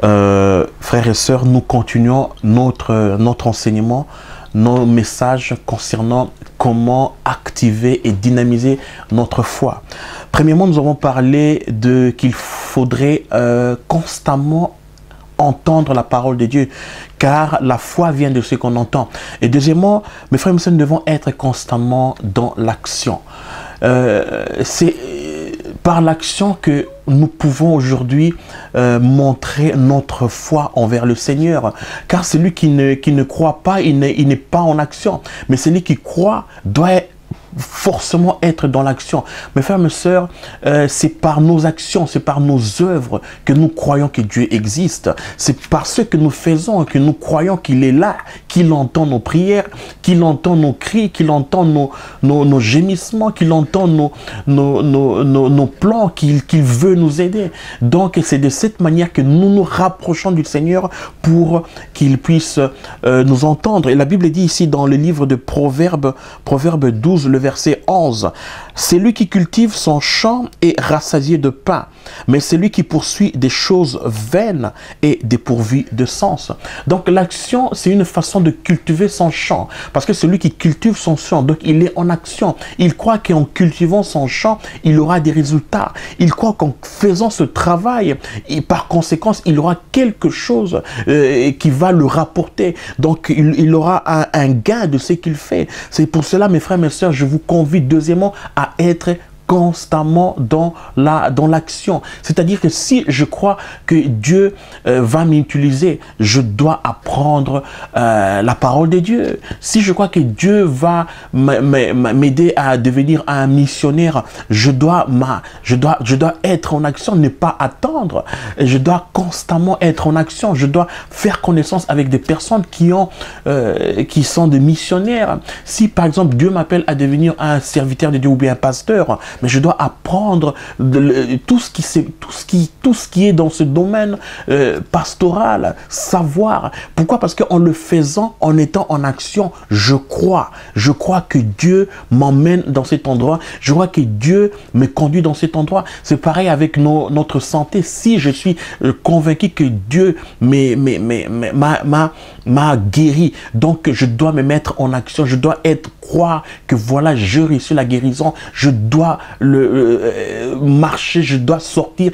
frères et sœurs, nous continuons notre enseignement, nos messages concernant comment activer et dynamiser notre foi. Premièrement, nous avons parlé de qu'il faudrait constamment entendre la parole de Dieu, car la foi vient de ce qu'on entend. Et deuxièmement, mes frères et sœurs, nous devons être constamment dans l'action. C'est par l'action que nous pouvons aujourd'hui montrer notre foi envers le Seigneur. Car celui qui ne croit pas, il n'est pas en action. Mais celui qui croit doit forcément être dans l'action. Mes frères, mes sœurs, c'est par nos actions, c'est par nos œuvres que nous croyons que Dieu existe. C'est par ce que nous faisons que nous croyons qu'il est là, qu'il entend nos prières, qu'il entend nos cris, qu'il entend nos gémissements, qu'il entend nos plans, qu'il veut nous aider. Donc, c'est de cette manière que nous nous rapprochons du Seigneur pour qu'il puisse nous entendre. Et la Bible dit ici dans le livre de Proverbes, Proverbe 12, le verset 11, « C'est lui qui cultive son champ est rassasié de pain, mais c'est lui qui poursuit des choses vaines et dépourvues de sens. » Donc l'action, c'est une façon de cultiver son champ, parce que celui qui cultive son champ, donc il est en action. Il croit qu'en cultivant son champ, il aura des résultats. Il croit qu'en faisant ce travail, et par conséquence, il aura quelque chose qui va le rapporter. Donc il aura un gain de ce qu'il fait. C'est pour cela, mes frères, mes sœurs, je vous convie deuxièmement à être constamment dans l'action. C'est-à-dire que si je crois que Dieu va m'utiliser, je dois apprendre la parole de Dieu. Si je crois que Dieu va m'aider à devenir un missionnaire, je dois être en action, ne pas attendre. Je dois constamment être en action. Je dois faire connaissance avec des personnes qui sont des missionnaires. Si par exemple Dieu m'appelle à devenir un serviteur de Dieu ou bien un pasteur, mais je dois apprendre tout ce qui est dans ce domaine pastoral, savoir. Pourquoi? Parce qu'en le faisant, en étant en action, je crois que Dieu m'emmène dans cet endroit, je crois que Dieu me conduit dans cet endroit. C'est pareil avec notre santé. Si je suis convaincu que Dieu m'a guéri, donc je dois me mettre en action, je dois croire que voilà, je reçois la guérison, je dois marcher, je dois sortir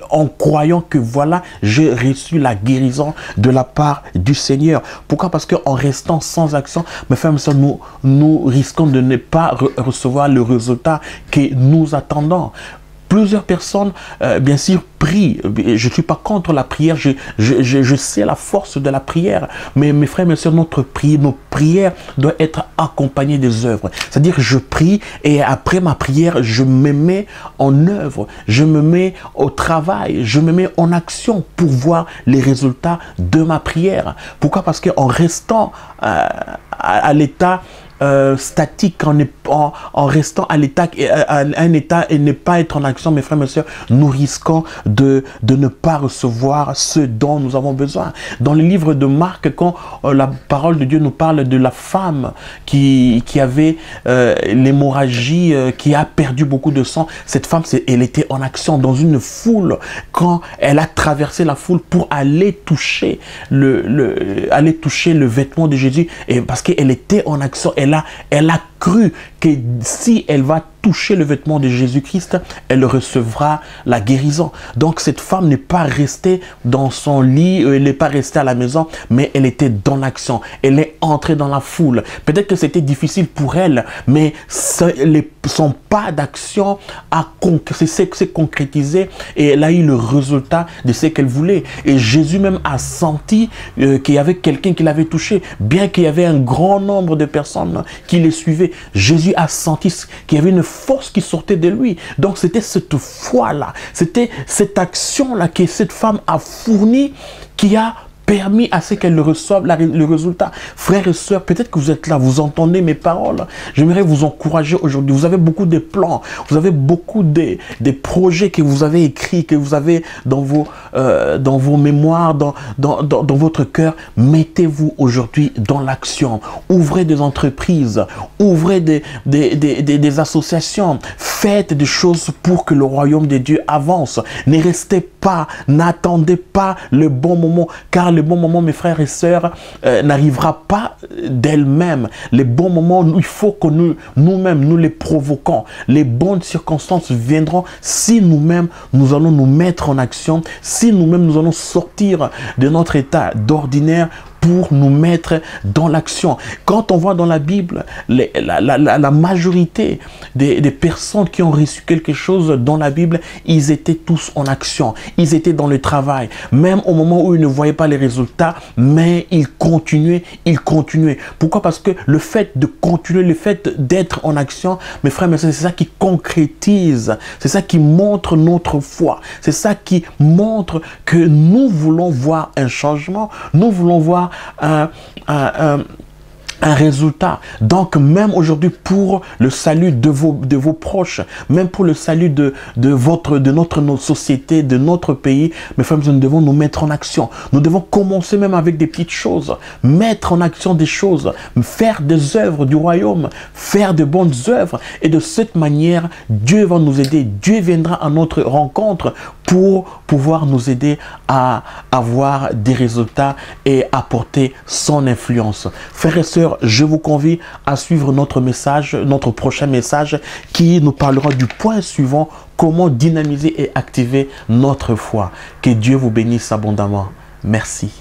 en croyant que voilà, j'ai reçu la guérison de la part du Seigneur. Pourquoi? Parce qu'en restant sans action, mes frères et sœurs, nous risquons de ne pas recevoir le résultat que nous attendons. Plusieurs personnes, bien sûr, prient. Je ne suis pas contre la prière. Je sais la force de la prière. Mais mes frères et mes sœurs, nos prières doivent être accompagnées des œuvres. C'est-à-dire, je prie et après ma prière, je me mets en œuvre. Je me mets au travail. Je me mets en action pour voir les résultats de ma prière. Pourquoi? Parce qu'en restant à l'état statique, en restant à un état et ne pas être en action, mes frères et mes sœurs, nous risquons de ne pas recevoir ce dont nous avons besoin. Dans le livre de Marc, quand la parole de Dieu nous parle de la femme qui avait l'hémorragie, qui a perdu beaucoup de sang, cette femme, elle était en action dans une foule, quand elle a traversé la foule pour aller toucher le vêtement de Jésus, et parce qu'elle était en action, elle a cru que si elle va toucher le vêtement de Jésus-Christ, elle recevra la guérison. Donc cette femme n'est pas restée dans son lit, elle n'est pas restée à la maison, mais elle était dans l'action. Elle est entrée dans la foule. Peut-être que c'était difficile pour elle, mais son pas d'action s'est concrétisé et elle a eu le résultat de ce qu'elle voulait. Et Jésus même a senti qu'il y avait quelqu'un qui l'avait touché, bien qu'il y avait un grand nombre de personnes qui le suivaient. Jésus a senti qu'il y avait une force qui sortait de lui. Donc c'était cette foi-là, c'était cette action-là que cette femme a fournie qui a permis à ce qu'elle reçoive le résultat. Frères et sœurs, peut-être que vous êtes là, vous entendez mes paroles. J'aimerais vous encourager aujourd'hui. Vous avez beaucoup de plans, vous avez beaucoup des projets que vous avez écrits, que vous avez dans vos mémoires, dans votre cœur. Mettez-vous aujourd'hui dans l'action. Ouvrez des entreprises, ouvrez des associations. Faites des choses pour que le royaume de Dieu avance. Ne restez pas, n'attendez pas le bon moment, car le bon moment, mes frères et sœurs, n'arrivera pas d'elle-même. Les bons moments, il faut que nous-mêmes, nous les provoquons. Les bonnes circonstances viendront si nous-mêmes, nous allons nous mettre en action, si nous-mêmes, nous allons sortir de notre état d'ordinaire pour nous mettre dans l'action. Quand on voit dans la Bible, la majorité des personnes qui ont reçu quelque chose dans la Bible, ils étaient tous en action. Ils étaient dans le travail. Même au moment où ils ne voyaient pas les résultats, mais ils continuaient, ils continuaient. Pourquoi? Parce que le fait de continuer, le fait d'être en action, mes frères, c'est ça qui concrétise. C'est ça qui montre notre foi. C'est ça qui montre que nous voulons voir un changement. Nous voulons voir un résultat. Donc même aujourd'hui, pour le salut de vos proches, même pour le salut de notre société, de notre pays, mes frères, nous devons nous mettre en action. Nous devons commencer même avec des petites choses, mettre en action des choses, faire des œuvres du royaume, faire de bonnes œuvres, et de cette manière, Dieu va nous aider. Dieu viendra à notre rencontre pour pouvoir nous aider à avoir des résultats et apporter son influence. Frères et sœurs, je vous convie à suivre notre message, notre prochain message qui nous parlera du point suivant: comment dynamiser et activer notre foi. Que Dieu vous bénisse abondamment. Merci.